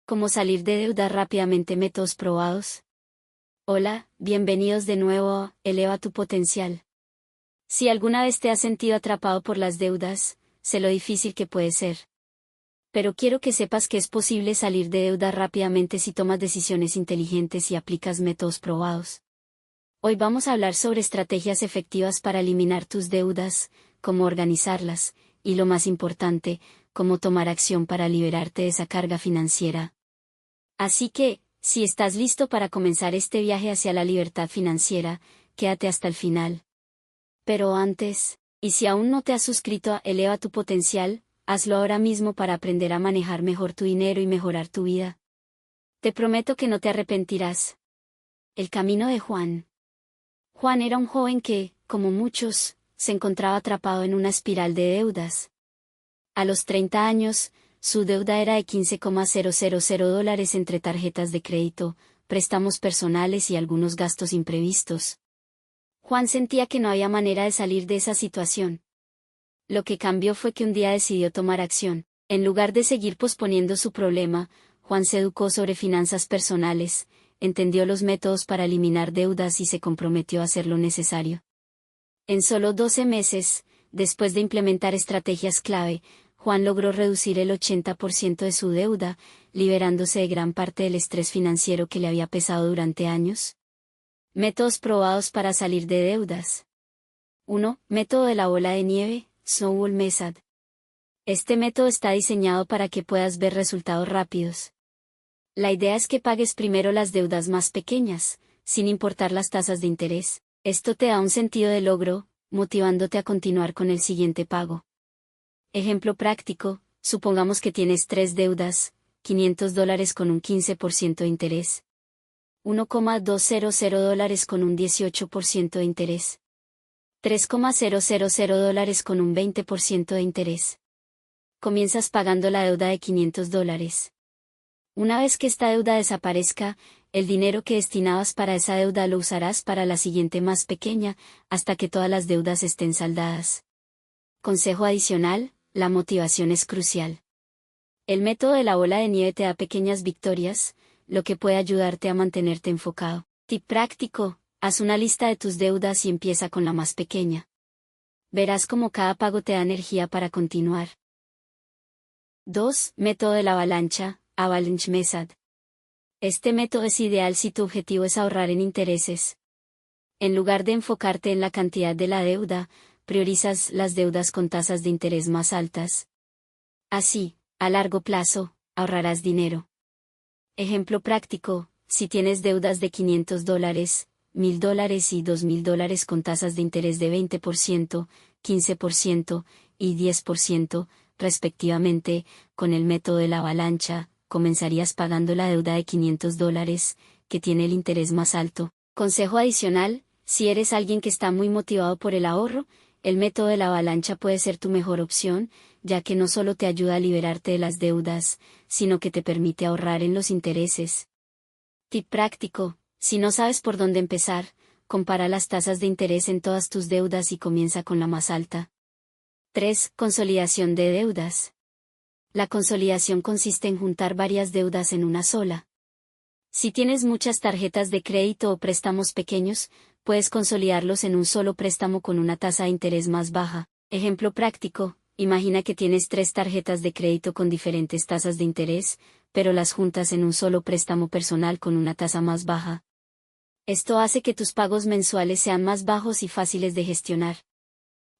¿Cómo salir de deuda rápidamente? Métodos probados. Hola, bienvenidos de nuevo a Eleva tu potencial. Si alguna vez te has sentido atrapado por las deudas, sé lo difícil que puede ser. Pero quiero que sepas que es posible salir de deuda rápidamente si tomas decisiones inteligentes y aplicas métodos probados. Hoy vamos a hablar sobre estrategias efectivas para eliminar tus deudas, cómo organizarlas, y lo más importante, cómo tomar acción para liberarte de esa carga financiera. Así que, si estás listo para comenzar este viaje hacia la libertad financiera, quédate hasta el final. Pero antes, y si aún no te has suscrito a Eleva tu potencial, hazlo ahora mismo para aprender a manejar mejor tu dinero y mejorar tu vida. Te prometo que no te arrepentirás. El camino de Juan. Juan era un joven que, como muchos, se encontraba atrapado en una espiral de deudas. A los 30 años, su deuda era de $15,000 entre tarjetas de crédito, préstamos personales y algunos gastos imprevistos. Juan sentía que no había manera de salir de esa situación. Lo que cambió fue que un día decidió tomar acción. En lugar de seguir posponiendo su problema, Juan se educó sobre finanzas personales, entendió los métodos para eliminar deudas y se comprometió a hacer lo necesario. En solo 12 meses, después de implementar estrategias clave, Juan logró reducir el 80% de su deuda, liberándose de gran parte del estrés financiero que le había pesado durante años. Métodos probados para salir de deudas. 1. Método de la bola de nieve, Snowball Method. Este método está diseñado para que puedas ver resultados rápidos. La idea es que pagues primero las deudas más pequeñas, sin importar las tasas de interés. Esto te da un sentido de logro, motivándote a continuar con el siguiente pago. Ejemplo práctico, supongamos que tienes 3 deudas, $500 con un 15% de interés. $1,200 con un 18% de interés. $3,000 con un 20% de interés. Comienzas pagando la deuda de $500. Una vez que esta deuda desaparezca, el dinero que destinabas para esa deuda lo usarás para la siguiente más pequeña, hasta que todas las deudas estén saldadas. Consejo adicional, la motivación es crucial. El método de la bola de nieve te da pequeñas victorias, lo que puede ayudarte a mantenerte enfocado. Tip práctico, haz una lista de tus deudas y empieza con la más pequeña. Verás cómo cada pago te da energía para continuar. 2. Método de la avalancha, Avalanche Method. Este método es ideal si tu objetivo es ahorrar en intereses. En lugar de enfocarte en la cantidad de la deuda, priorizas las deudas con tasas de interés más altas. Así, a largo plazo, ahorrarás dinero. Ejemplo práctico, si tienes deudas de $500, $1,000 y $2,000 con tasas de interés de 20%, 15% y 10%, respectivamente, con el método de la avalancha, comenzarías pagando la deuda de $500, que tiene el interés más alto. Consejo adicional, si eres alguien que está muy motivado por el ahorro, el método de la avalancha puede ser tu mejor opción, ya que no solo te ayuda a liberarte de las deudas, sino que te permite ahorrar en los intereses. Tip práctico, si no sabes por dónde empezar, compara las tasas de interés en todas tus deudas y comienza con la más alta. 3. Consolidación de deudas. La consolidación consiste en juntar varias deudas en una sola. Si tienes muchas tarjetas de crédito o préstamos pequeños, puedes consolidarlos en un solo préstamo con una tasa de interés más baja. Ejemplo práctico, imagina que tienes 3 tarjetas de crédito con diferentes tasas de interés, pero las juntas en un solo préstamo personal con una tasa más baja. Esto hace que tus pagos mensuales sean más bajos y fáciles de gestionar.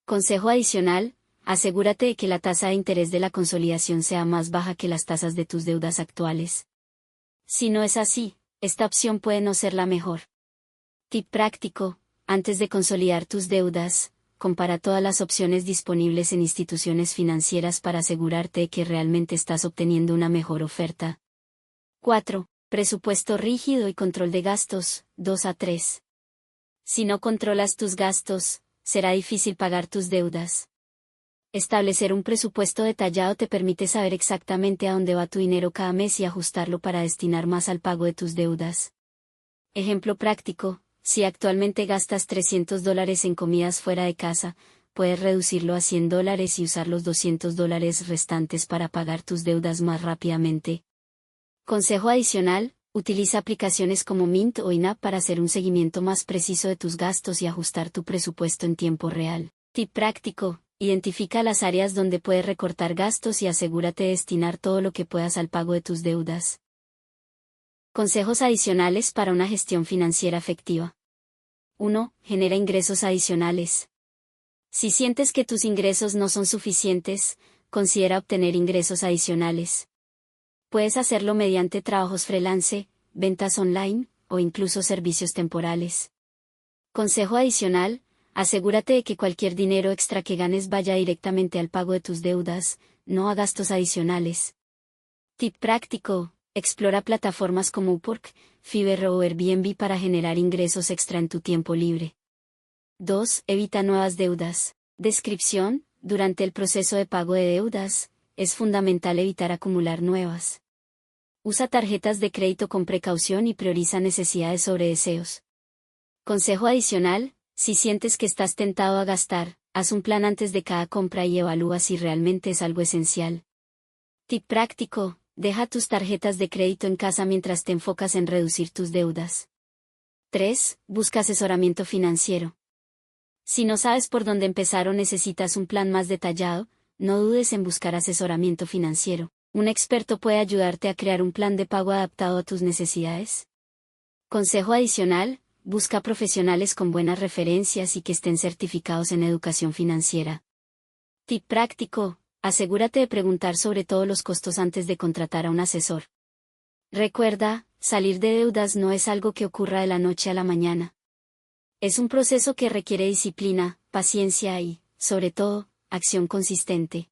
Consejo adicional, asegúrate de que la tasa de interés de la consolidación sea más baja que las tasas de tus deudas actuales. Si no es así, esta opción puede no ser la mejor. Tip práctico, antes de consolidar tus deudas, compara todas las opciones disponibles en instituciones financieras para asegurarte de que realmente estás obteniendo una mejor oferta. 4. Presupuesto rígido y control de gastos, 2 a 3. Si no controlas tus gastos, será difícil pagar tus deudas. Establecer un presupuesto detallado te permite saber exactamente a dónde va tu dinero cada mes y ajustarlo para destinar más al pago de tus deudas. Ejemplo práctico, si actualmente gastas $300 en comidas fuera de casa, puedes reducirlo a $100 y usar los $200 restantes para pagar tus deudas más rápidamente. Consejo adicional, utiliza aplicaciones como Mint o INAP para hacer un seguimiento más preciso de tus gastos y ajustar tu presupuesto en tiempo real. Tip práctico, identifica las áreas donde puedes recortar gastos y asegúrate de destinar todo lo que puedas al pago de tus deudas. Consejos adicionales para una gestión financiera efectiva. 1. Genera ingresos adicionales. Si sientes que tus ingresos no son suficientes, considera obtener ingresos adicionales. Puedes hacerlo mediante trabajos freelance, ventas online, o incluso servicios temporales. Consejo adicional, asegúrate de que cualquier dinero extra que ganes vaya directamente al pago de tus deudas, no a gastos adicionales. Tip práctico, explora plataformas como Upwork, Fiverr o Airbnb para generar ingresos extra en tu tiempo libre. 2. Evita nuevas deudas. Descripción, durante el proceso de pago de deudas, es fundamental evitar acumular nuevas. Usa tarjetas de crédito con precaución y prioriza necesidades sobre deseos. Consejo adicional, si sientes que estás tentado a gastar, haz un plan antes de cada compra y evalúa si realmente es algo esencial. Tip práctico, deja tus tarjetas de crédito en casa mientras te enfocas en reducir tus deudas. 3. Busca asesoramiento financiero. Si no sabes por dónde empezar o necesitas un plan más detallado, no dudes en buscar asesoramiento financiero. Un experto puede ayudarte a crear un plan de pago adaptado a tus necesidades. Consejo adicional, busca profesionales con buenas referencias y que estén certificados en educación financiera. Tip práctico, asegúrate de preguntar sobre todos los costos antes de contratar a un asesor. Recuerda, salir de deudas no es algo que ocurra de la noche a la mañana. Es un proceso que requiere disciplina, paciencia y, sobre todo, acción consistente.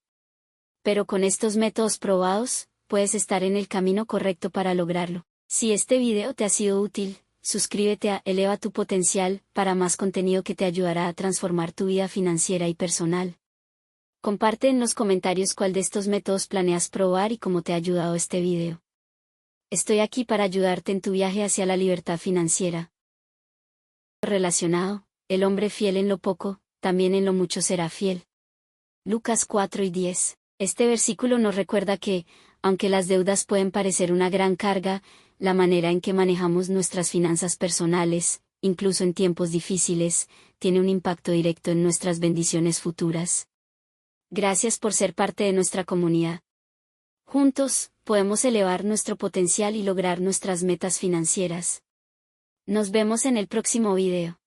Pero con estos métodos probados, puedes estar en el camino correcto para lograrlo. Si este video te ha sido útil, suscríbete a Eleva tu Potencial para más contenido que te ayudará a transformar tu vida financiera y personal. Comparte en los comentarios cuál de estos métodos planeas probar y cómo te ha ayudado este video. Estoy aquí para ayudarte en tu viaje hacia la libertad financiera. Relacionado, el hombre fiel en lo poco, también en lo mucho será fiel. Lucas 4:10. Este versículo nos recuerda que, aunque las deudas pueden parecer una gran carga, la manera en que manejamos nuestras finanzas personales, incluso en tiempos difíciles, tiene un impacto directo en nuestras bendiciones futuras. Gracias por ser parte de nuestra comunidad. Juntos, podemos elevar nuestro potencial y lograr nuestras metas financieras. Nos vemos en el próximo video.